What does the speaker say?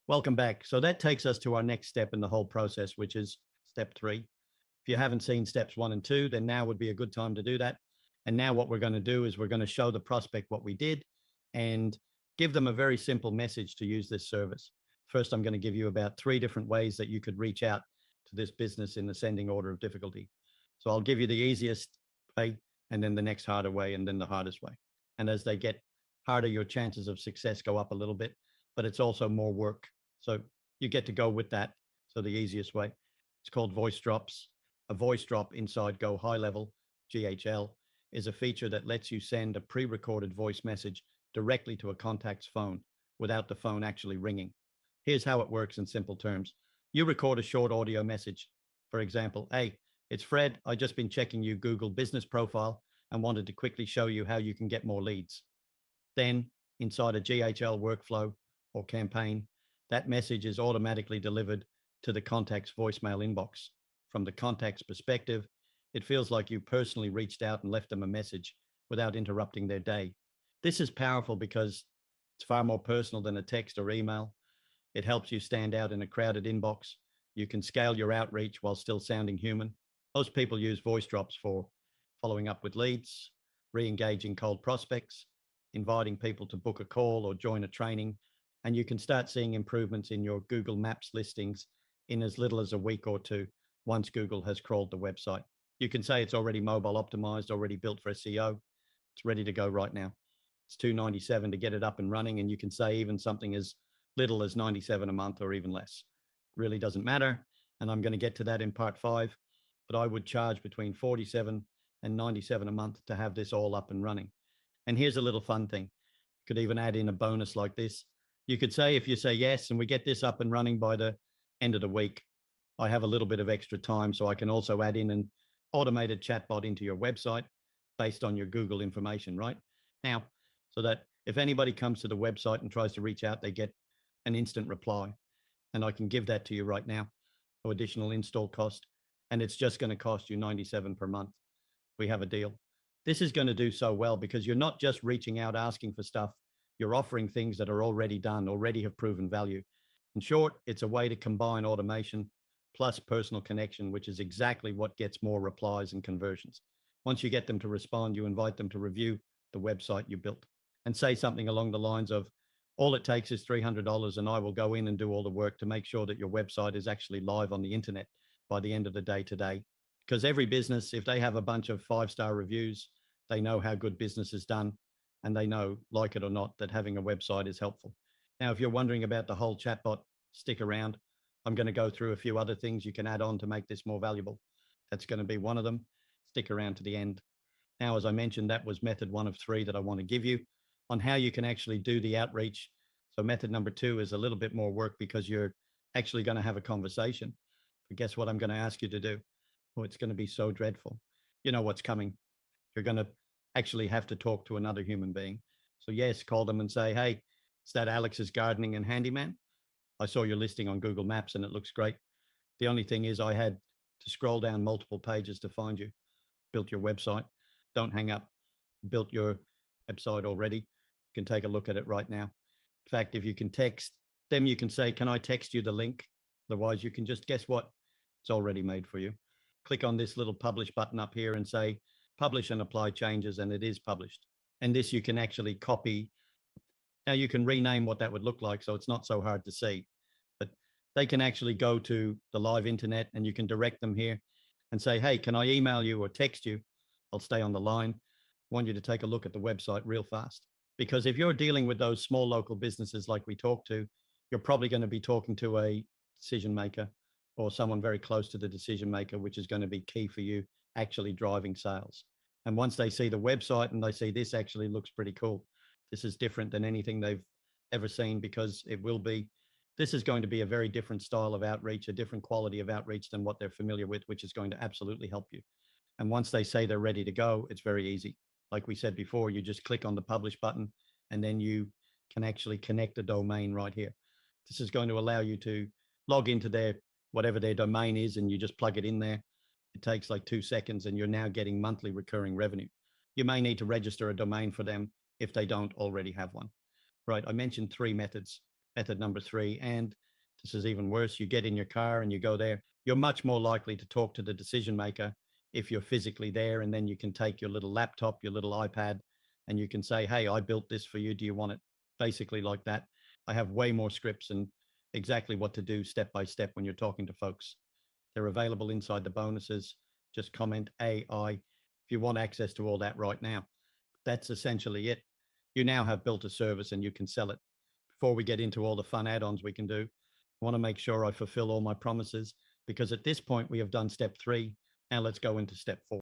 Welcome back. So that takes us to our next step in the whole process, which is step 3. If you haven't seen steps 1 and 2, then now would be a good time to do that. And now what we're going to do is we're going to show the prospect what we did and give them a very simple message to use this service. First, I'm going to give you about 3 different ways that you could reach out to this business in ascending order of difficulty. So I'll give you the easiest way, and then the next harder way, and then the hardest way. And as they get harder, your chances of success go up a little bit, but it's also more work. So you get to go with that. So the easiest way, it's called voice drops. A voice drop inside Go Highlevel, GHL, is a feature that lets you send a pre-recorded voice message directly to a contact's phone without the phone actually ringing. Here's how it works in simple terms. You record a short audio message. For example, hey, it's Fred. I just been checking your Google business profile and wanted to quickly show you how you can get more leads. Then inside a GHL workflow or campaign, that message is automatically delivered to the contact's voicemail inbox. From the contact's perspective, it feels like you personally reached out and left them a message without interrupting their day. This is powerful because it's far more personal than a text or email. It helps you stand out in a crowded inbox. You can scale your outreach while still sounding human. Most people use voice drops for following up with leads, re-engaging cold prospects, inviting people to book a call or join a training, and you can start seeing improvements in your Google Maps listings in as little as a week or two once Google has crawled the website. You can say it's already mobile optimized, already built for SEO. It's ready to go right now. It's $297 to get it up and running, and you can say even something as little as 97 a month or even less. It really doesn't matter, and I'm going to get to that in part 5, but I would charge between 47 and 97 a month to have this all up and running. And here's a little fun thing. You could even add in a bonus like this. You could say, if you say yes, and we get this up and running by the end of the week, I have a little bit of extra time, so I can also add in an automated chatbot into your website based on your Google information, right? Now, so that if anybody comes to the website and tries to reach out, they get an instant reply. And I can give that to you right now, no additional install cost. And it's just going to cost you 97 per month. We have a deal. This is going to do so well because you're not just reaching out asking for stuff. You're offering things that are already done, already have proven value. In short, it's a way to combine automation plus personal connection, which is exactly what gets more replies and conversions. Once you get them to respond, you invite them to review the website you built and say something along the lines of, all it takes is $300 and I will go in and do all the work to make sure that your website is actually live on the internet by the end of the day today. Because every business, if they have a bunch of 5-star reviews, they know how good business is done, and they know, like it or not, that having a website is helpful. Now, if you're wondering about the whole chatbot, stick around. I'm going to go through a few other things you can add on to make this more valuable. That's going to be one of them. Stick around to the end. Now, as I mentioned, that was method 1 of 3 that I want to give you on how you can actually do the outreach. So method number 2 is a little bit more work because you're actually going to have a conversation. But guess what I'm going to ask you to do? Oh, it's going to be so dreadful. You know what's coming. You're going to actually have to talk to another human being. So yes, call them and say, hey, is that Alex's Gardening and Handyman? I saw your listing on Google Maps and it looks great. The only thing is I had to scroll down multiple pages to find you. Built your website. Don't hang up. Built your website already. You can take a look at it right now. In fact, if you can text them, you can say, can I text you the link? Otherwise, you can just guess what? It's already made for you. Click on this little publish button up here and say, publish and apply changes, and it is published. And this you can actually copy. Now you can rename what that would look like, so it's not so hard to see. But they can actually go to the live internet and you can direct them here and say, hey, can I email you or text you? I'll stay on the line. I want you to take a look at the website real fast. Because if you're dealing with those small local businesses like we talked to, you're probably going to be talking to a decision maker or someone very close to the decision maker, which is going to be key for you actually driving sales. And once they see the website and they see this actually looks pretty cool, this is different than anything they've ever seen because this is going to be a very different style of outreach, a different quality of outreach than what they're familiar with, which is going to absolutely help you. And once they say they're ready to go, it's very easy. Like we said before, you just click on the publish button and then you can actually connect a domain right here. This is going to allow you to log into whatever their domain is, and you just plug it in there. It takes like 2 seconds and you're now getting monthly recurring revenue. You may need to register a domain for them if they don't already have one. Right, I mentioned 3 methods. method number 3. And this is even worse. You get in your car and you go there. You're much more likely to talk to the decision maker if you're physically there. And then you can take your little laptop, your little iPad, and you can say, hey, I built this for you. Do you want it? Basically like that. I have way more scripts and exactly what to do step by step when you're talking to folks. They're available inside the bonuses. Just comment AI if you want access to all that right now. That's essentially it. You now have built a service and you can sell it. Before we get into all the fun add-ons we can do, I want to make sure I fulfill all my promises, because at this point we have done step 3. Now let's go into step 4.